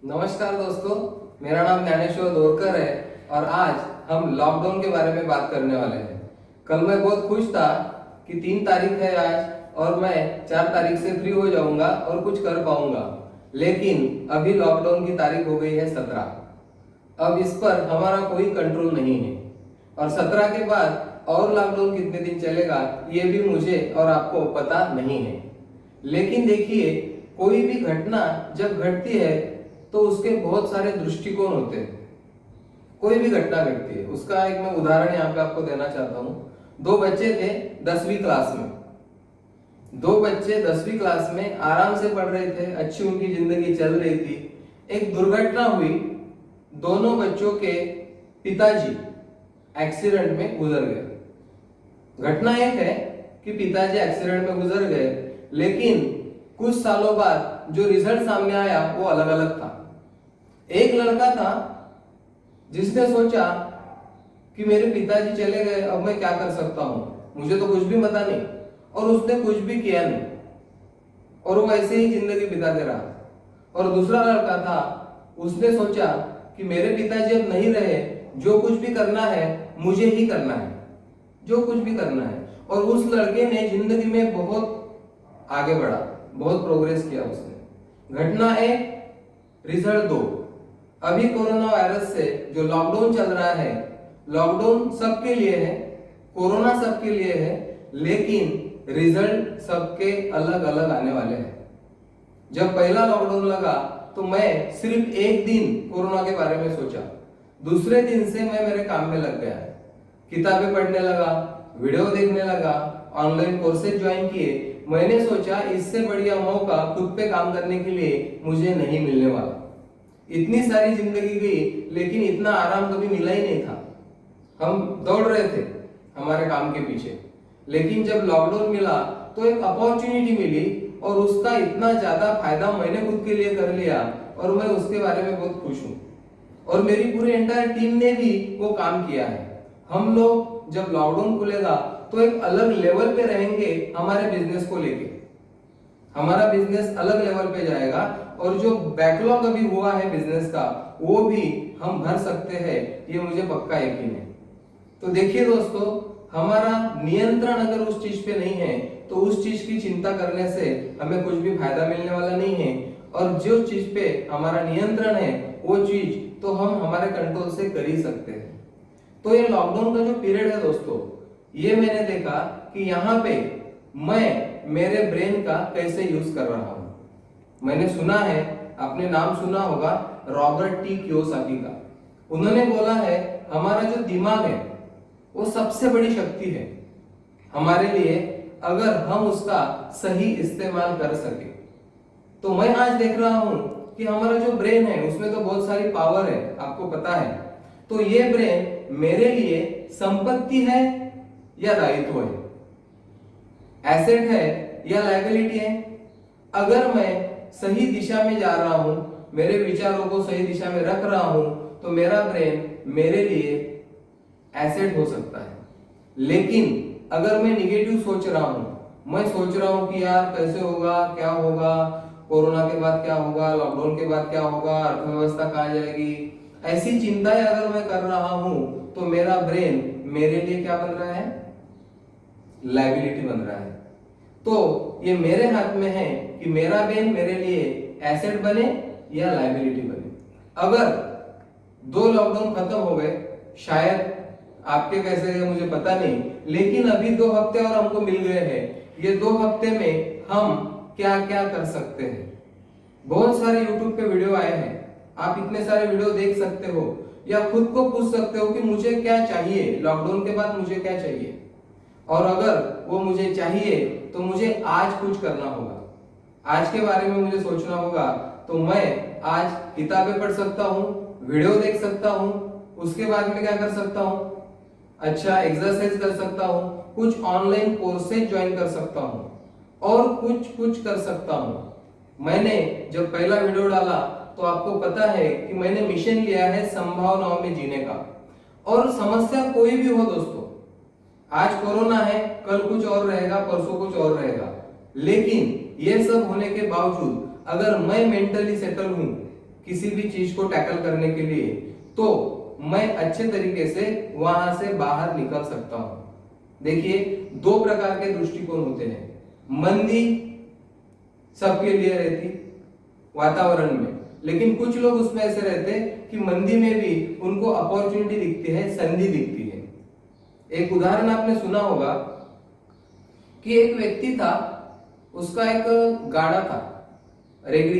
नमस्कार दोस्तों, मेरा नाम ज्ञानेश्वर दोरकर है और आज हम लॉकडाउन के बारे में बात करने वाले हैं। कल मैं बहुत खुश था कि 3 तारीख है आज और मैं 4 तारीख से फ्री हो जाऊंगा और कुछ कर पाऊंगा, लेकिन अभी लॉकडाउन की तारीख हो गई है 17। अब इस पर हमारा कोई कंट्रोल नहीं है और 17 के बाद और लॉकडाउन कितने दिन चलेगा ये भी मुझे और आपको पता नहीं है। लेकिन देखिए, कोई भी घटना जब घटती है तो उसके बहुत सारे दृष्टिकोण होते हैं। कोई भी घटना घटती है, उसका एक मैं उदाहरण यहाँ पे आपको देना चाहता हूँ। 2 बच्चे थे 10वीं क्लास में। 2 बच्चे 10वीं क्लास में आराम से पढ़ रहे थे, अच्छी उनकी जिंदगी चल रही थी। एक दुर्घटना हुई, दोनों बच्चों के पिताजी एक्सीडेंट में गुजर गए। घटना एक है कि पिताजी एक्सीडेंट में गुजर गए, लेकिन कुछ सालों बाद जो रिजल्ट सामने आया वो अलग अलग था। एक लड़का था जिसने सोचा कि मेरे पिताजी चले गए, अब मैं क्या कर सकता हूं, मुझे तो कुछ भी पता नहीं, और उसने कुछ भी किया नहीं और वो ऐसे ही जिंदगी बिताते रहा। और दूसरा लड़का था, उसने सोचा कि मेरे पिताजी अब नहीं रहे, जो कुछ भी करना है मुझे ही करना है, जो कुछ भी करना है। और उस लड़के ने जिंदगी में बहुत आगे बढ़ा, बहुत प्रोग्रेस किया उसने। घटना 1, रिजल्ट 2। अभी कोरोना वायरस से जो लॉकडाउन चल रहा है, लॉकडाउन सबके लिए है, कोरोना सबके लिए है, लेकिन रिजल्ट सबके अलग अलग आने वाले हैं। जब पहला लॉकडाउन लगा तो मैं सिर्फ एक दिन कोरोना के बारे में सोचा, दूसरे दिन से मैं मेरे काम में लग गया, किताबें पढ़ने लगा, वीडियो देखने लगा, ऑनलाइन कोर्सेज ज्वाइन किए। मैंने सोचा इससे बढ़िया मौका खुद पे काम करने के लिए मुझे नहीं मिलने वाला। इतनी सारी जिंदगी गई, लेकिन इतना आराम कभी मिला ही नहीं था। हम दौड़ रहे थे हमारे काम के पीछे, लेकिन जब लॉकडाउन मिला तो एक अपॉर्चुनिटी मिली और उसका इतना ज्यादा फायदा मैंने खुद के लिए कर लिया और मैं उसके बारे में बहुत खुश हूँ। और मेरी पूरी एंटायर टीम ने भी वो काम किया है। हम लोग जब लॉकडाउन खुलेगा तो एक अलग लेवल पे रहेंगे हमारे बिजनेस को लेके। हमारा बिजनेस अलग लेवल पे जाएगा और जो बैकलॉग अभी हुआ है बिजनेस का, वो भी हम भर सकते हैं, ये मुझे पक्का यकीन है। तो देखिए दोस्तों, हमारा नियंत्रण अगर उस चीज पे नहीं है तो उस चीज की चिंता करने से हमें कुछ भी फायदा मिलने वाला नहीं है। और जो चीज पे हमारा नियंत्रण है वो चीज तो हम हमारे कंट्रोल से कर ही सकते हैं। तो ये लॉकडाउन का जो पीरियड है दोस्तों, ये मैंने देखा कि यहाँ पे मैं मेरे ब्रेन का कैसे यूज कर रहा हूं। मैंने सुना है, आपने नाम सुना होगा रॉबर्ट टी कियोसाकी का। उन्होंने बोला है हमारा जो दिमाग है वो सबसे बड़ी शक्ति है हमारे लिए, अगर हम उसका सही इस्तेमाल कर सके। तो मैं आज देख रहा हूं कि हमारा जो ब्रेन है उसमें तो बहुत सारी पावर है, आपको पता है। तो ये ब्रेन मेरे लिए संपत्ति है या दायित्व है, एसेट है या लायबिलिटी है। अगर मैं सही दिशा में जा रहा हूं, मेरे विचारों को सही दिशा में रख रहा हूं, तो मेरा ब्रेन मेरे लिए एसेट हो सकता है। लेकिन अगर मैं निगेटिव सोच रहा हूं, मैं सोच रहा हूं कि यार कैसे होगा, क्या होगा, कोरोना के बाद क्या होगा, लॉकडाउन के बाद क्या होगा, अर्थव्यवस्था कहाँ जाएगी, ऐसी चिंताएं अगर मैं कर रहा हूं तो मेरा ब्रेन मेरे लिए क्या बन रहा है, लायबिलिटी बन रहा है। तो ये मेरे हाथ में है कि मेरा ब्रेन मेरे लिए एसेट बने या लायबिलिटी बने। अगर 2 लॉकडाउन खत्म हो गए, शायद आपके कैसे गए मुझे पता नहीं, लेकिन अभी 2 हफ्ते और हमको मिल गए हैं। ये 2 हफ्ते में हम क्या क्या कर सकते हैं। बहुत सारे YouTube पे वीडियो आए हैं, आप इतने सारे वीडियो देख सकते हो या खुद को पूछ सकते हो कि मुझे क्या चाहिए, लॉकडाउन के बाद मुझे क्या चाहिए। और अगर वो मुझे चाहिए तो मुझे आज कुछ करना होगा, आज के बारे में मुझे सोचना होगा। तो मैं आज किताबें पढ़ सकता हूँ, वीडियो देख सकता हूँ, उसके बाद में क्या कर सकता हूँ, अच्छा एक्सरसाइज कर सकता हूँ, कुछ ऑनलाइन कोर्सेज ज्वाइन कर सकता हूँ और कुछ कर सकता हूँ। मैंने जब पहला वीडियो डाला तो आपको पता है कि मैंने मिशन लिया है संभावनाओं में जीने का। और समस्या कोई भी हो दोस्तों, आज कोरोना है, कल कुछ और रहेगा, परसों कुछ और रहेगा, लेकिन ये सब होने के बावजूद अगर मैं मेंटली सेटल हूं किसी भी चीज को टैकल करने के लिए, तो मैं अच्छे तरीके से वहां से बाहर निकल सकता हूं। देखिए, दो प्रकार के दृष्टिकोण होते हैं। मंदी सबके लिए रहती वातावरण में, लेकिन कुछ लोग उसमें ऐसे रहते कि मंदी में भी उनको अपॉर्चुनिटी दिखती है, संधि दिखती है। एक उदाहरण आपने सुना होगा कि एक व्यक्ति था, उसका एक गाड़ा था, रेगड़ी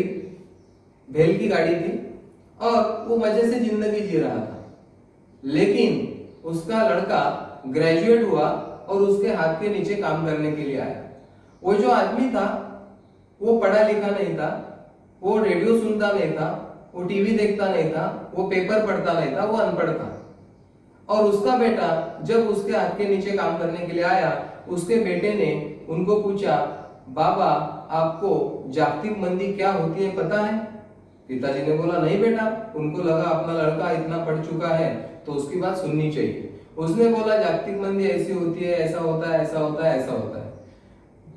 बैल की गाड़ी थी, और वो मजे से जिंदगी जी रहा था। लेकिन उसका लड़का ग्रेजुएट हुआ और उसके हाथ के नीचे काम करने के लिए आया। वो जो आदमी था वो पढ़ा लिखा नहीं था, वो रेडियो सुनता नहीं था, वो टीवी देखता नहीं था, वो पेपर पढ़ता नहीं था, वो अनपढ़ था। और उसका बेटा जब उसके हाथ के नीचे काम करने के लिए आया, उसके बेटे ने उनको पूछा, बाबा आपको जागतिक मंदी क्या होती है पता है? पिताजी ने बोला नहीं बेटा। उनको लगा अपना लड़का इतना पढ़ चुका है तो उसकी बात सुननी चाहिए। उसने बोला जागतिक मंदी ऐसी होती है, ऐसा होता है, ऐसा होता है, ऐसा होता है।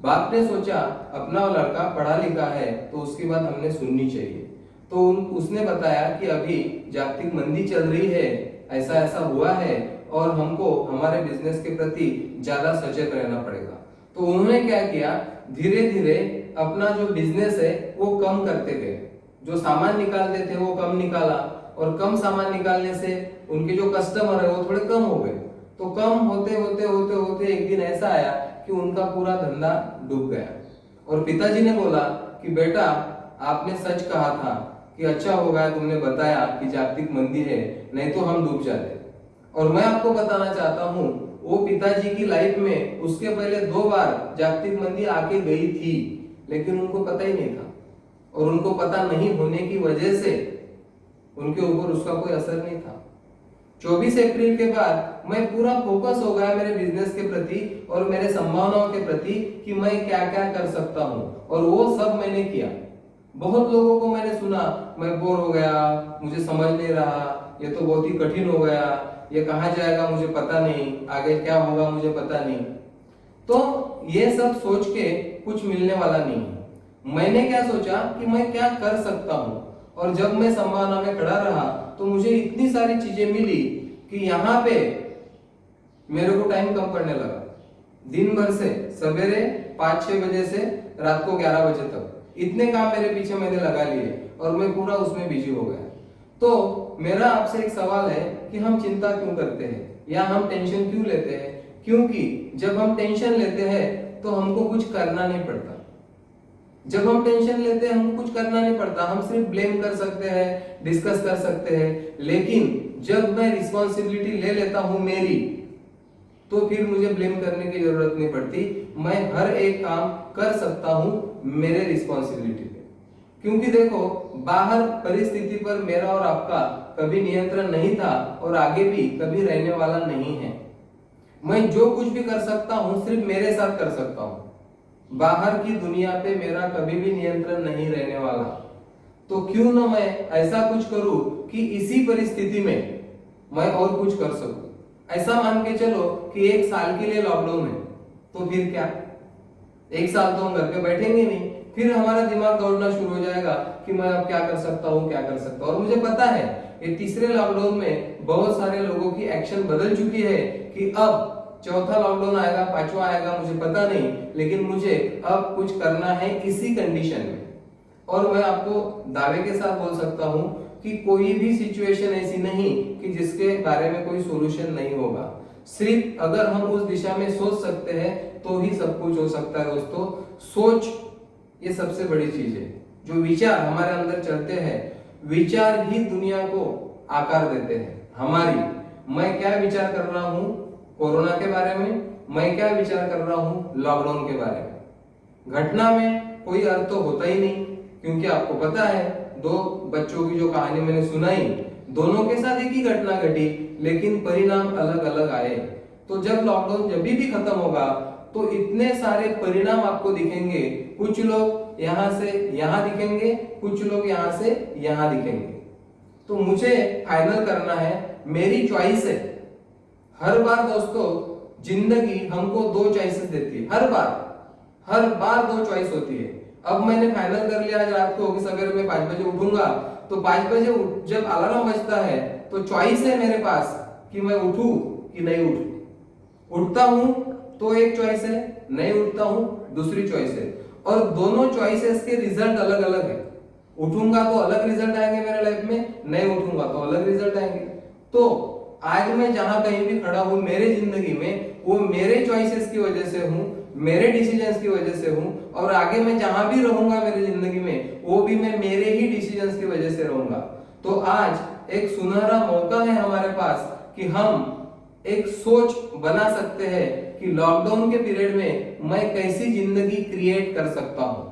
बाप ने सोचा अपना लड़का पढ़ा लिखा है तो उसकी बात हमने सुननी चाहिए। तो उसने बताया कि अभी जागतिक मंदी चल रही है, ऐसा ऐसा हुआ है और हमको हमारे बिजनेस के प्रति ज्यादा सचेत रहना पड़ेगा। तो उन्होंने क्या किया, धीरे धीरे अपना जो बिजनेस है वो कम करते गए। जो सामान निकालते थे वो कम निकाला, और कम सामान निकालने से उनके जो कस्टमर है वो थोड़े कम हो गए। तो कम होते होते होते होते एक दिन ऐसा आया कि उनका पूरा धंधा डूब गया। और पिताजी ने बोला कि बेटा आपने सच कहा था कि अच्छा हो गया तुमने बताया कि जागतिक मंदी है, नहीं तो हम डूब जाते। और मैं आपको बताना चाहता हूँ, वो पिताजी की लाइफ में उसके पहले 2 बार जागतिक मंदी आके गई थी, लेकिन उनको पता ही नहीं था। और उनको पता नहीं होने की वजह से उनके ऊपर उसका कोई असर नहीं था। 24 अप्रैल के बाद मैं पूरा फोकस हो गया मेरे बिजनेस के प्रति और मेरे संभावनाओं के प्रति कि मैं क्या क्या कर सकता हूँ, और वो सब मैंने किया। बहुत लोगों को मैंने सुना, मैं बोर हो गया, मुझे समझ नहीं रहा, ये तो बहुत ही कठिन हो गया, ये कहाँ जाएगा मुझे पता नहीं, आगे क्या होगा मुझे पता नहीं। तो ये सब सोच के कुछ मिलने वाला नहीं है। मैंने क्या सोचा कि मैं क्या कर सकता हूँ, और जब मैं संभावना में खड़ा रहा तो मुझे इतनी सारी चीजें मिली कि यहाँ पे मेरे को टाइम कम पड़ने लगा। दिन भर से सवेरे 5-6 बजे से रात को 11 बजे तक इतने काम मेरे पीछे मैंने लगा लिए और मैं पूरा उसमें बिजी हो गया। तो मेरा आपसे एक सवाल है कि हम चिंता क्यों करते हैं या हम टेंशन क्यों लेते हैं? क्योंकि जब हम टेंशन लेते हैं तो हमको कुछ करना नहीं पड़ता। जब हम टेंशन लेते हैं हमको कुछ करना नहीं पड़ता, हम सिर्फ ब्लेम कर सकते हैं, डिस्कस कर सकते हैं। लेकिन जब मैं रिस्पॉन्सिबिलिटी ले लेता हूं मेरी, तो फिर मुझे ब्लेम करने की जरूरत नहीं पड़ती। मैं हर एक काम कर सकता हूं मेरे रिस्पॉन्सिबिलिटी पे। क्योंकि देखो, बाहर परिस्थिति पर मेरा और आपका कभी नियंत्रण नहीं था और आगे भी कभी रहने वाला नहीं है। मैं जो कुछ भी कर सकता हूं सिर्फ मेरे साथ कर सकता हूं। बाहर की दुनिया पे मेरा कभी भी नियंत्रण नहीं रहने वाला। तो क्यों ना मैं ऐसा कुछ करूं कि इसी परिस्थिति में मैं और कुछ कर सकूं। ऐसा मान के चलो कि 1 साल के लिए लॉकडाउन है, तो फिर क्या, 1 साल तो हम घर पे बैठेंगे नहीं, फिर हमारा दिमाग दौड़ना शुरू हो जाएगा कि मैं अब क्या कर सकता हूँ, क्या कर सकता हूँ। और मुझे पता है ये तीसरे लॉकडाउन में बहुत सारे लोगों की एक्शन बदल चुकी है कि अब चौथा लॉकडाउन आएगा, 5वां आएगा, मुझे पता नहीं, लेकिन मुझे अब कुछ करना है इसी कंडीशन में। और मैं आपको दावे के साथ बोल सकता हूं कि कोई भी सिचुएशन ऐसी नहीं कि जिसके बारे में कोई सॉल्यूशन नहीं होगा। सिर्फ अगर हम उस दिशा में सोच सकते हैं तो ही सब कुछ हो सकता है दोस्तों। सोच ये सबसे बड़ी चीज है। जो विचार हमारे अंदर चलते हैं, विचार ही दुनिया को आकार देते हैं हमारी। मैं क्या विचार कर रहा हूं कोरोना के बारे में, मैं क्या विचार कर रहा हूं लॉकडाउन के बारे में। घटना में कोई अर्थ तो होता ही नहीं, क्योंकि आपको पता है 2 बच्चों की जो कहानी मैंने सुनाई, दोनों के साथ एक ही घटना घटी, लेकिन परिणाम अलग अलग आए। तो जब लॉकडाउन जब भी खत्म होगा तो इतने सारे परिणाम आपको दिखेंगे। कुछ लोग यहाँ से यहाँ दिखेंगे, कुछ लोग यहाँ से यहाँ दिखेंगे। तो मुझे फाइनल करना है, मेरी चॉइस है। हर बार दोस्तों जिंदगी हमको 2 चॉइसेस देती है, हर बार 2 चॉइस होती है। अब मैंने फाइनल कर लिया आज रात को कि सवेरे मैं 5 बजे उठूंगा तो 5 बजे जब अलार्म बजता है तो चॉइस है मेरे पास कि मैं उठूं कि नहीं उठूं। उठता हूं तो एक चॉइस है, नहीं उठता हूं दूसरी चॉइस है, और दोनों चॉइसेस के रिजल्ट अलग अलग है। उठूंगा तो अलग रिजल्ट आएंगे मेरे लाइफ में, नहीं उठूंगा तो अलग रिजल्ट आएंगे। तो आज मैं जहां कहीं भी खड़ा हूं मेरे जिंदगी में, वो मेरे चॉइसेस की वजह से हूं, मेरे डिसीजंस की वजह से हूं, और आगे मैं जहां भी रहूंगा मेरी जिंदगी में वो भी मैं मेरे ही डिसीजंस की वजह से रहूंगा। तो आज एक सुनहरा मौका है हमारे पास कि हम एक सोच बना सकते हैं कि लॉकडाउन के पीरियड में मैं कैसी जिंदगी क्रिएट कर सकता हूं,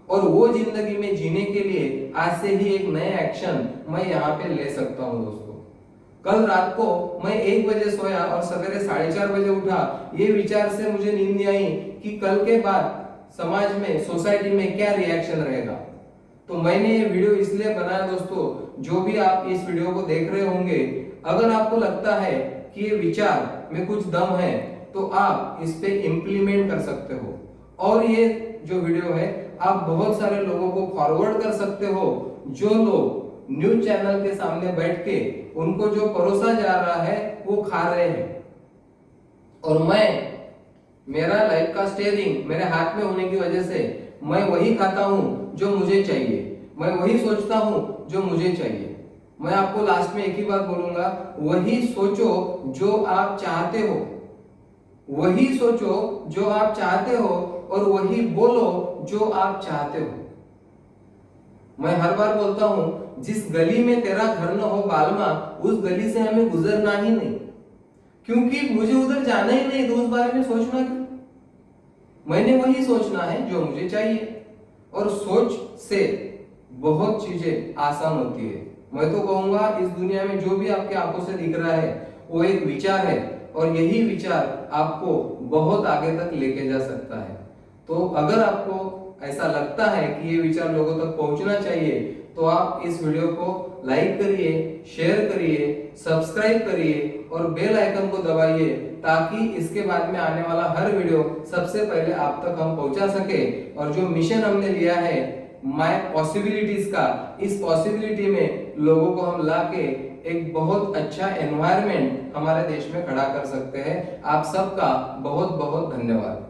और वो जिंदगी में जीने के लिए आज से ही एक नया एक्शन मैं यहाँ पे ले सकता हूँ। दोस्तों, कल रात को मैं 1 बजे सोया और सवेरे 4:30 बजे उठा, ये विचार से मुझे नींद नहीं आई कि कल के बाद समाज में, सोसाइटी में क्या रिएक्शन रहेगा। तो मैंने ये वीडियो इसलिए बनाया दोस्तों, जो भी आप इस वीडियो को देख रहे होंगे, अगर आपको लगता है कि ये विचार में कुछ दम है तो आप इस पे इम्प्लीमेंट कर सकते हो, और ये जो वीडियो है आप बहुत सारे लोगों को फॉरवर्ड कर सकते हो, जो लोग न्यूज चैनल के सामने बैठ के उनको जो परोसा जा रहा है वो खा रहे हैं। और मेरा लाइफ का स्टीयरिंग मेरे हाथ में होने की वजह से मैं वही खाता हूं जो मुझे चाहिए, मैं वही सोचता हूं जो मुझे चाहिए। मैं आपको लास्ट में एक ही बात बोलूंगा, वही सोचो जो आप चाहते हो, वही सोचो जो आप चाहते हो, और वही बोलो जो आप चाहते हो। मैं हर बार बोलता हूं, जिस गली में तेरा घर न हो बालमा, उस गली से हमें गुजरना ही नहीं, क्योंकि मुझे उधर जाना ही नहीं, तो उस बारे में सोचना क्यों। मैंने वही सोचना है जो मुझे चाहिए, और सोच से बहुत चीजें आसान होती है। मैं तो कहूंगा इस दुनिया में जो भी आपके आंखों से दिख रहा है वो एक विचार है, और यही विचार आपको बहुत आगे तक लेके जा सकता है। तो अगर आपको ऐसा लगता है कि ये विचार लोगों तक पहुंचना चाहिए, तो आप इस वीडियो को लाइक करिए, शेयर करिए, सब्सक्राइब करिए और बेल आइकन को दबाइए, ताकि इसके बाद में आने वाला हर वीडियो सबसे पहले आप तक हम पहुंचा सके। और जो मिशन हमने लिया है माय पॉसिबिलिटीज का, इस पॉसिबिलिटी में लोगों को हम लाके एक बहुत अच्छा एनवायरनमेंट हमारे देश में खड़ा कर सकते हैं। आप सबका बहुत बहुत धन्यवाद।